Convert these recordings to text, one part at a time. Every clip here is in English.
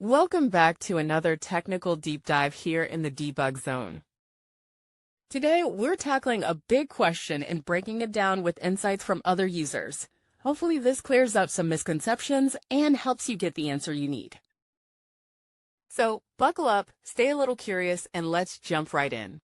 Welcome back to another technical deep dive here in the Debug Zone. Today, we're tackling a big question and breaking it down with insights from other users. Hopefully this clears up some misconceptions and helps you get the answer you need. So, buckle up, stay a little curious, and let's jump right in.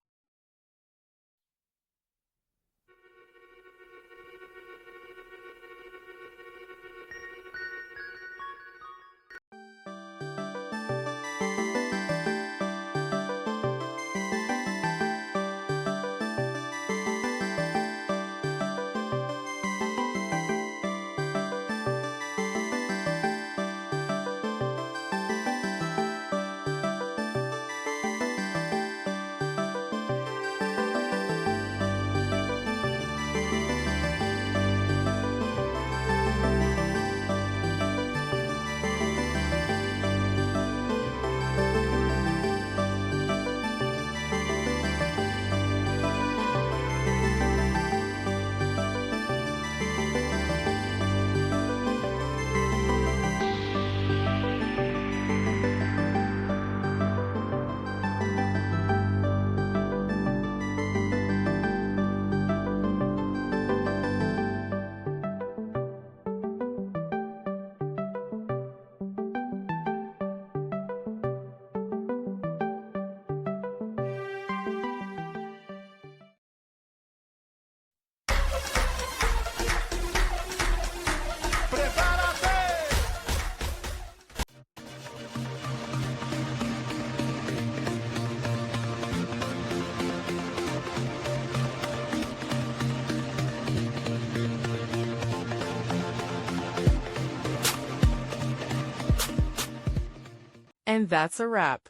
And that's a wrap.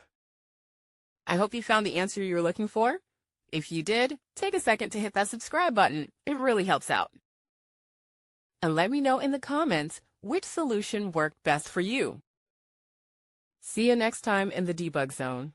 I hope you found the answer you were looking for. If you did, take a second to hit that subscribe button. It really helps out. And let me know in the comments which solution worked best for you. See you next time in the Debug Zone.